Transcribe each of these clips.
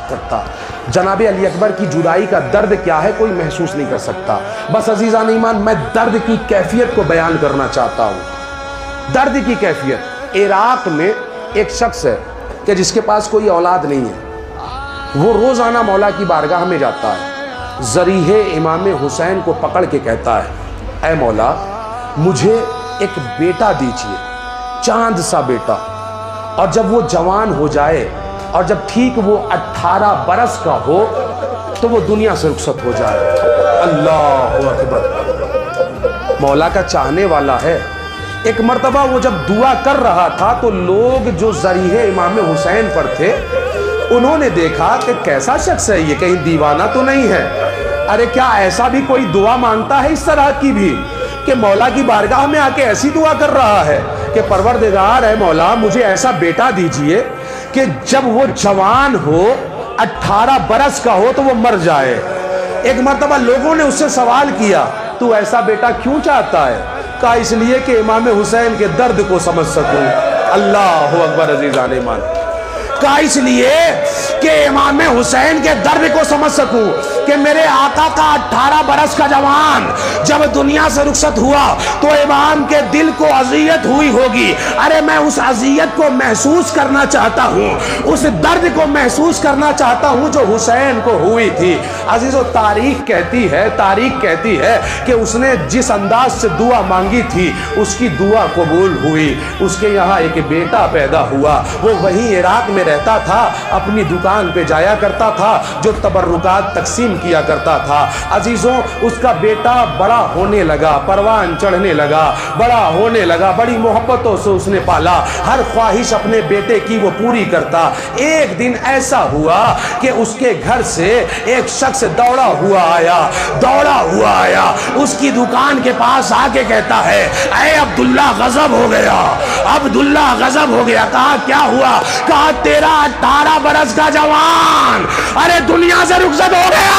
بات کرتا. جناب علی اکبر کی جدائی کا درد کیا ہے کوئی محسوس نہیں کر سکتا. بس عزیزان ایمان میں درد کی کیفیت کو بیان کرنا چاہتا ہوں. درد کی کیفیت. عراق میں ایک شخص ہے کہ جس کے پاس کوئی اولاد نہیں ہے. وہ روزانہ مولا کی بارگاہ میں جاتا ہے, ذریح امام حسین کو پکڑ کے کہتا ہے اے مولا مجھے ایک بیٹا دیجیے, چاند سا بیٹا, اور جب وہ جوان ہو جائے اور جب ٹھیک وہ 18 برس کا ہو تو وہ دنیا سے رخصت ہو جائے. اللہ اکبر. مولا کا چاہنے والا ہے. ایک مرتبہ وہ جب دعا کر رہا تھا تو لوگ جو ذریح امام حسین پر تھے انہوں نے دیکھا کہ کیسا شخص ہے یہ, کہیں دیوانہ تو نہیں ہے. ارے کیا ایسا بھی کوئی دعا مانگتا ہے اس طرح کی بھی کہ مولا کی بارگاہ میں آ کے ایسی دعا کر رہا ہے کہ پروردگار ہے مولا مجھے ایسا بیٹا دیجئے کہ جب وہ جوان ہو 18 برس کا ہو تو وہ مر جائے. ایک مرتبہ لوگوں نے اس سے سوال کیا تو ایسا بیٹا کیوں چاہتا ہے؟ کہا اس لیے کہ امام حسین کے درد کو سمجھ سکوں. اللہ اکبر عزیزان ایمان. کہا اس لیے کہ امام حسین کے درد کو سمجھ سکوں کہ میرے آقا کا 18 برس کا جوان جب دنیا سے رخصت ہوا تو امام کے دل کو اذیت ہوئی ہوگی. ارے میں اس اذیت کو محسوس کرنا چاہتا ہوں, اس درد کو محسوس کرنا چاہتا ہوں جو حسین کو ہوئی تھی. عزیزو تاریخ کہتی ہے کہ اس نے جس انداز سے دعا مانگی تھی اس کی دعا قبول ہوئی. اس کے یہاں ایک بیٹا پیدا ہوا. وہ وہیں عراق میں رہتا تھا, اپنی دکان پہ جایا کرتا تھا, جو تبرکات تقسیم کیا کرتا تھا. عزیزوں اس کا بیٹا بڑا ہونے لگا, پروان چڑھنے لگا, بڑا ہونے لگا, بڑی محبتوں سے اس نے پالا, ہر خواہش اپنے بیٹے کی وہ پوری کرتا. ایک دن ایسا ہوا کہ اس کے گھر سے ایک شخص دوڑا ہوا آیا, اس کی دکان کے پاس آ کے کہتا ہے اے عبداللہ غضب ہو گیا, عبداللہ غضب ہو گیا. کہا کیا ہوا؟ کہا تیرا 18 برس کا جوان ارے دنیا سے رخصت ہو گیا.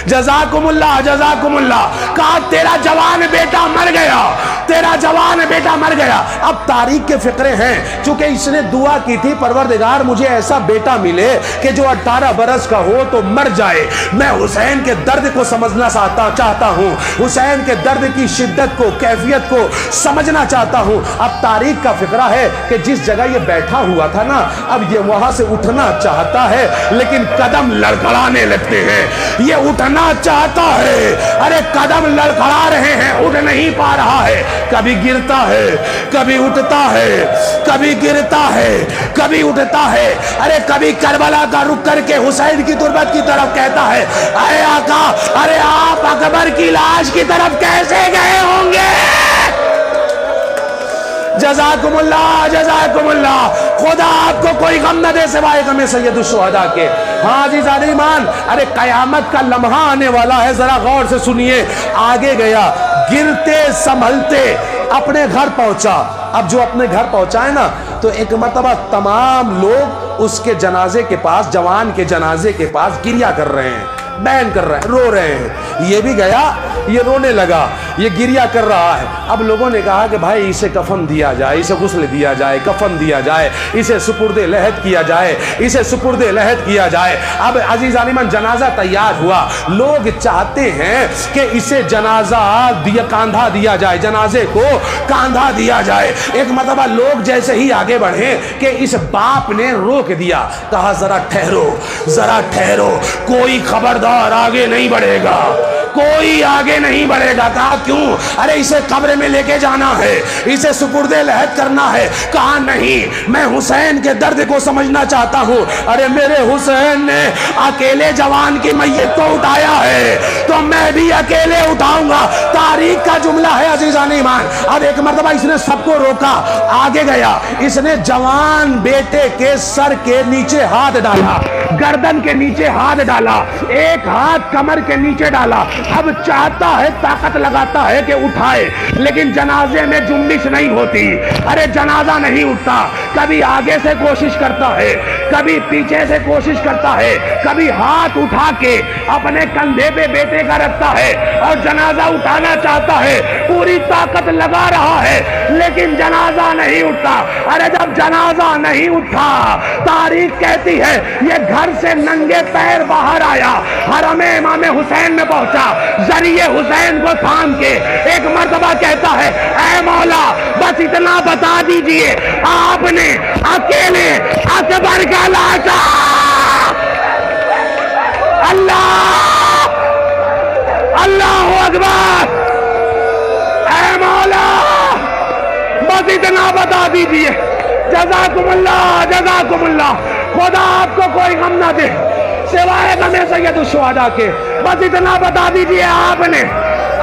جزاکم اللہ جزاکم اللہ. کہا تیرا جوان بیٹا مر گیا, تیرا جوان بیٹا مر گیا. اب تاریخ کے فقرے ہیں, چونکہ اس نے دعا کی تھی پروردگار مجھے ایسا بیٹا ملے کہ جو 18 برس کا ہو تو مر جائے. میں حسین کے درد کو سمجھنا چاہتا ہوں, حسین کے درد کی شدت کو, کیفیت کو سمجھنا چاہتا ہوں. اب تاریخ کا فقرہ ہے کہ جس جگہ یہ بیٹھا ہوا تھا نا, اب یہ وہاں سے اٹھنا چاہتا ہے لیکن قدم لڑکھڑانے لگتے ہیں. یہ اٹھنا چاہتا ہے, ارے قدم لڑکھڑا رہے ہیں, اٹھ نہیں پا رہا ہے. کبھی گرتا ہے, کبھی اٹھتا ہے, کبھی گرتا ہے, کبھی اٹھتا ہے. ارے کبھی کربلا کا رک کر کے حسین کی تربت کی طرف کہتا ہے اے آقا, ارے آپ اکبر کی لاش کی طرف کیسے گئے ہوں گے؟ جزاکم اللہ جزاکم اللہ. خدا آپ کو کوئی غم نہ دے سوائے غم سید الشہداء کے. ہاں عزیزان ایمان, ارے قیامت کا لمحہ آنے والا ہے, ذرا غور سے سنیے. آگے گیا, گرتے سنبھلتے اپنے گھر پہنچا. اب جو اپنے گھر پہنچا ہے نا تو ایک مرتبہ تمام لوگ اس کے جنازے کے پاس, جوان کے جنازے کے پاس گریا کر رہے ہیں, بین کر رہے ہیں, رو رہے ہیں. یہ بھی گیا, یہ رونے لگا, یہ گریا کر رہا ہے. اب لوگوں نے کہا کہ بھائی اسے کفن دیا جائے, اسے غسل دیا جائے, کفن دیا جائے, اسے سپرد لحد کیا جائے, اسے سپرد لحد کیا جائے. اب عزیزان ایمان جنازہ تیار ہوا, لوگ چاہتے ہیں کہ اسے جنازہ کاندھا دیا جائے, جنازے کو کاندھا دیا جائے. ایک مرتبہ لوگ جیسے ہی آگے بڑھے کہ اس باپ نے روک دیا, کہا ذرا ٹھہرو, ذرا ٹھہرو, کوئی خبردار آگے نہیں بڑھے گا, کوئی آگے نہیں بڑھے گا. کہا کیوں؟ ارے اسے قبر میں لے کے جانا ہے, اسے سپرد لحد کرنا ہے. کہا نہیں, میں حسین کے درد کو سمجھنا چاہتا ہوں. ارے میرے حسین نے اکیلے جوان کی میت کو اٹھایا ہے تو میں بھی اکیلے اٹھاؤں گا. تاریخ کا جملہ ہے عزیزان ایمان. اب ایک مرتبہ اس نے سب کو روکا, آگے گیا, اس نے جوان بیٹے کے سر کے نیچے ہاتھ ڈالا, گردن کے نیچے ہاتھ ڈالا, ایک ہاتھ کمر کے نیچے ڈالا, اب چاہتا ہے طاقت لگاتا ہے کہ اٹھائے، لیکن جنازے میں جنبش نہیں ہوتی۔ ارے جنازہ نہیں اٹھتا، کبھی آگے سے کوشش کرتا ہے، کبھی پیچھے سے کوشش کرتا ہے، کبھی ہاتھ اٹھا کے اپنے کندھے پہ بیٹے کا رکھتا ہے اور جنازہ اٹھانا چاہتا ہے، پوری طاقت لگا رہا ہے، لیکن جنازہ نہیں اٹھتا۔ ارے جب جنازہ نہیں اٹھا، تاریخ کہتی ہے یہ گھر سے ننگے پیر باہر آیا، حرم امام حسین میں پہنچا، ذریعے حسین کو تھام کے ایک مرتبہ کہتا ہے اے مولا بس اتنا بتا دیجئے آپ نے اکیلے اکبر کا لاشا، اللہ اللہ اکبر، اے مولا بس اتنا بتا دیجئے، جزاکم اللہ جزاکم اللہ، خدا آپ کو کوئی غم نہ دے سوائے غم سید الشہداء کے، بس اتنا بتا دیجئے آپ نے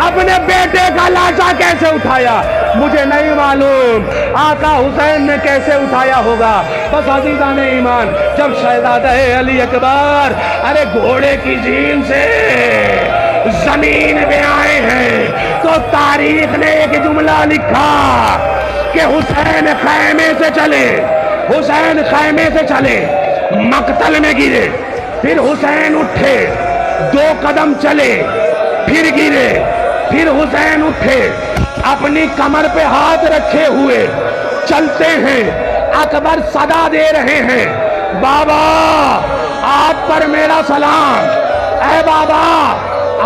اپنے بیٹے کا لاشا کیسے اٹھایا؟ مجھے نہیں معلوم آقا حسین نے کیسے اٹھایا ہوگا، بس عزیزان ایمان جب شہزادہ علی اکبر ارے گھوڑے کی جھیل سے زمین پہ آئے ہیں تو تاریخ نے ایک جملہ لکھا کہ حسین خیمے سے چلے، حسین خیمے سے چلے، مقتل میں گرے، پھر حسین اٹھے، 2 قدم چلے، پھر گرے، پھر حسین اٹھے، اپنی کمر پہ ہاتھ رکھے ہوئے چلتے ہیں، اکبر صدا دے رہے ہیں بابا آپ پر میرا سلام، اے بابا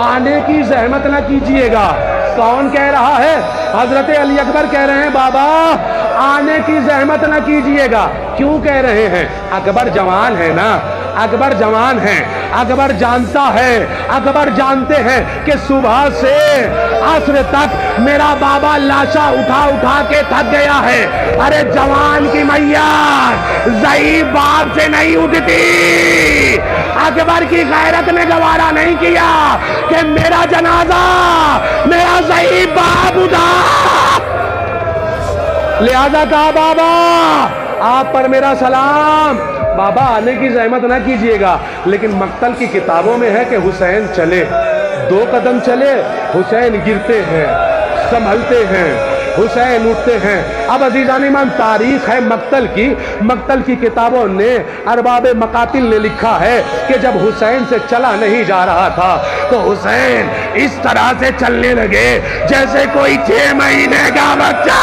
آنے کی زحمت نہ کیجئے گا۔ کون کہہ رہا ہے؟ حضرت علی اکبر کہہ رہے ہیں بابا آنے کی زحمت نہ کیجئے گا۔ کیوں کہہ رہے ہیں؟ اکبر جوان ہے نا، اکبر جوان ہے، اکبر جانتا ہے، اکبر جانتے ہیں کہ صبح سے عصر تک میرا بابا لاشا اٹھا اٹھا کے تھک گیا ہے، ارے جوان کی میت ضعیف باپ سے نہیں اٹھتی۔ اکبر کی غیرت نے گوارا نہیں کیا کہ میرا جنازہ میرا ضعیف باپ اٹھا، لہذا کہا بابا آپ پر میرا سلام، بابا آنے کی زحمت نہ کیجئے گا۔ لیکن مقتل کی کتابوں میں ہے کہ حسین چلے، 2 قدم چلے، حسین گرتے ہیں، سنبھلتے ہیں، حسین اٹھتے ہیں۔ اب عزیزان ایمان تاریخ ہے مقتل کی کتابوں نے، ارباب مقاتل نے لکھا ہے کہ جب حسین سے چلا نہیں جا رہا تھا تو حسین اس طرح سے چلنے لگے جیسے کوئی 6 مہینے کا بچہ،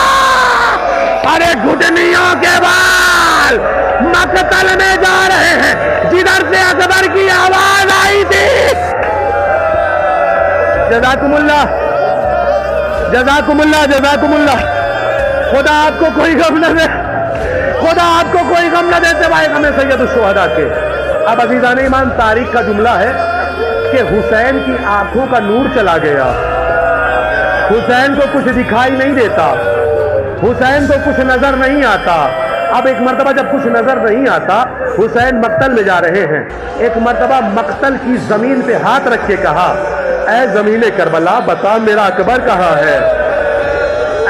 ارے گھٹنیوں کے بال مقتل میں جا رہے ہیں، جدھر سے اکبر کی آواز آئی تھی جزاکم اللہ جزاکم اللہ جزاکم اللہ، خدا آپ کو کوئی غم نہ دے، خدا آپ کو کوئی غم نہ دے سوائے غم سید الشہداء کے۔ اب عزیزان ایمان تاریخ کا جملہ ہے کہ حسین کی آنکھوں کا نور چلا گیا، حسین کو کچھ دکھائی نہیں دیتا، حسین کو کچھ نظر نہیں آتا۔ اب ایک مرتبہ جب کچھ نظر نہیں آتا، حسین مقتل میں جا رہے ہیں، ایک مرتبہ مقتل کی زمین پہ ہاتھ رکھ کے کہا اے زمین کربلا بتا میرا اکبر کہاں ہے،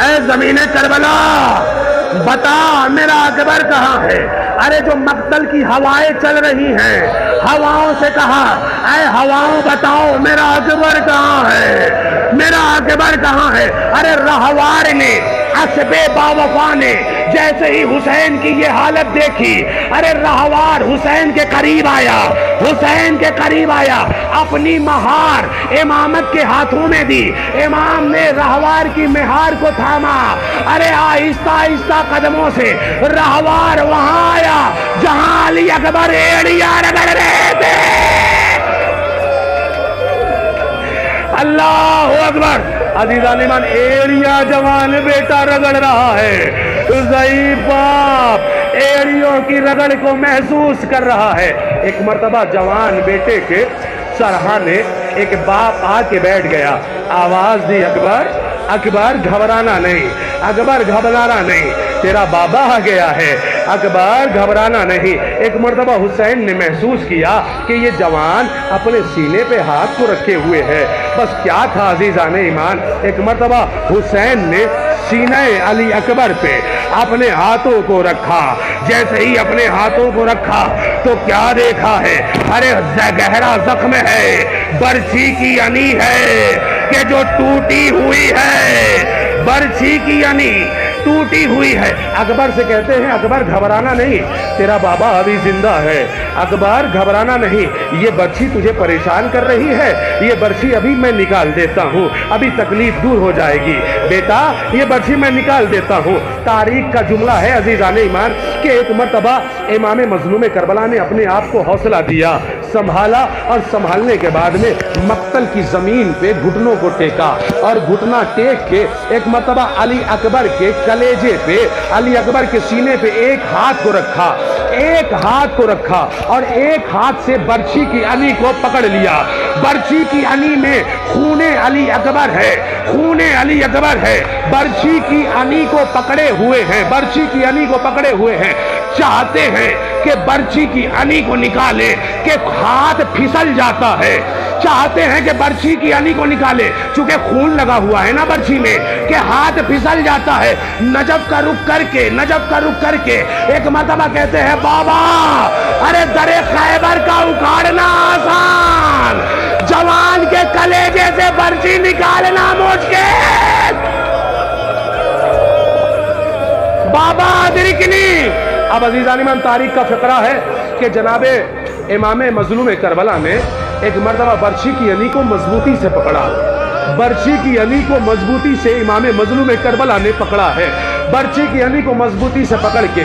اے زمین کربلا بتا میرا اکبر کہاں ہے۔ ارے جو مقتل کی ہوائیں چل رہی ہیں، ہواؤں سے کہا اے ہواؤں بتاؤ میرا اکبر کہاں ہے، میرا اکبر کہاں ہے۔ ارے رہوار نے، حسب باوفا نے جیسے ہی حسین کی یہ حالت دیکھی، ارے رہوار حسین کے قریب آیا، حسین کے قریب آیا، اپنی مہار امامت کے ہاتھوں میں دی، امام نے رہوار کی مہار کو تھاما، ارے آہستہ آہستہ قدموں سے رہوار وہاں آیا جہاں علی اکبر ایڑیا رگڑ رہے تھے۔ اللہ اکبر، عزیزان ایمان ایڑیا جوان بیٹا رگڑ رہا ہے، ضعیف باپ ایڑیوں کی رگڑ کو محسوس کر رہا ہے۔ ایک مرتبہ جوان بیٹے کے سرہانے ایک باپ آ کے بیٹھ گیا، آواز دی اکبر اکبر گھبرانا نہیں، اکبر گھبرانا نہیں، تیرا بابا آ گیا ہے، اکبر گھبرانا نہیں۔ ایک مرتبہ حسین نے محسوس کیا کہ یہ جوان اپنے سینے پہ ہاتھ کو رکھے ہوئے ہے، بس کیا تھا عزیزان ایمان، ایک مرتبہ حسین نے سینہ علی اکبر پہ اپنے ہاتھوں کو رکھا، جیسے ہی اپنے ہاتھوں کو رکھا تو کیا دیکھا ہے؟ ارے گہرا زخم ہے، برچھی کی انی ہے کہ جو ٹوٹی ہوئی ہے، برچھی کی انی ٹوٹی ہوئی ہے۔ اکبر سے کہتے ہیں اکبر گھبرانا نہیں، تیرا بابا ابھی زندہ ہے، اکبر گھبرانا نہیں، یہ برچھی تجھے پریشان کر رہی ہے، یہ برچھی ابھی میں نکال دیتا ہوں، ابھی تکلیف دور ہو جائے گی بیٹا، یہ برچھی میں نکال دیتا ہوں۔ تاریخ کا جملہ ہے عزیزان ایمان کہ ایک مرتبہ امام مظلوم کربلا نے اپنے آپ کو حوصلہ دیا، سنبھالا، اور سنبھالنے کے بعد میں مقتل کی زمین پہ گھٹنوں کو ٹیکا، اور گھٹنا ٹیک کے ایک مرتبہ علی اکبر کے کلیجے پہ، علی اکبر کے سینے پہ ایک ہاتھ کو رکھا، ایک ہاتھ کو رکھا، اور ایک ہاتھ سے برچھی کی انی کو پکڑ لیا۔ برچھی کی انی میں خون علی اکبر ہے، خون علی اکبر ہے، برچھی کی انی کو پکڑے ہوئے ہیں، برچھی کی انی کو پکڑے ہوئے ہیں، چاہتے ہیں کہ برچھی کی انی کو نکالے کہ ہاتھ پھسل جاتا ہے، چاہتے ہیں کہ برچھی کی انی کو نکالے چونکہ خون لگا ہوا ہے نا برچھی میں کہ ہاتھ پھسل جاتا ہے۔ نجف کا رخ کر کے ایک مرتبہ کہتے ہیں بابا ارے در خیبر کا اکھاڑنا آسان، جوان کے کلیجے سے برچھی نکالنا مشکل، بابا ادرکنی۔ اب عزیزان ایمان تاریخ کا فقرہ ہے کہ جناب امام مظلوم کربلا نے ایک مرتبہ برچھی کی انی کو مضبوطی سے پکڑا، برچھی کی انی کو مضبوطی سے امام مظلوم کربلا نے پکڑا ہے، برچھی کی انی کو مضبوطی سے پکڑ کے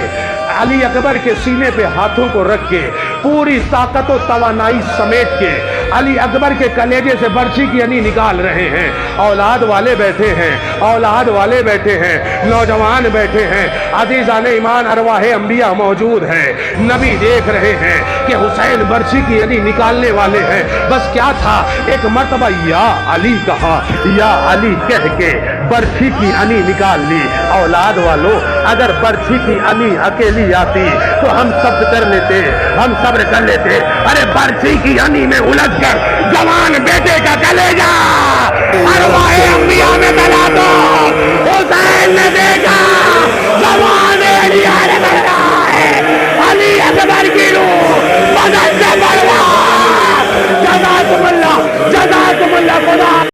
علی اکبر کے سینے پہ ہاتھوں کو رکھ کے پوری طاقت و توانائی سمیٹ کے علی اکبر کے کلیجے سے برچھی کی انی نکال رہے ہیں۔ اولاد والے بیٹھے ہیں، اولاد والے بیٹھے ہیں، نوجوان بیٹھے ہیں، عزیزان ایمان ارواح انبیاء موجود ہیں، نبی دیکھ رہے ہیں کہ حسین برچھی کی انی نکالنے والے ہیں۔ بس کیا تھا، ایک مرتبہ یا علی کہا، یا علی کہہ کے برچھی کی انی نکال لی۔ اولاد والوں اگر برچھی کی انی اکیلی آتی تو ہم صبر کر لیتے، ہم صبر کر لیتے، ارے برچھی کی انی میں الجھ کر جوان بیٹے کا کلیجہ ارواح انبیاء میں ملا دو۔ حسین نے دیکھا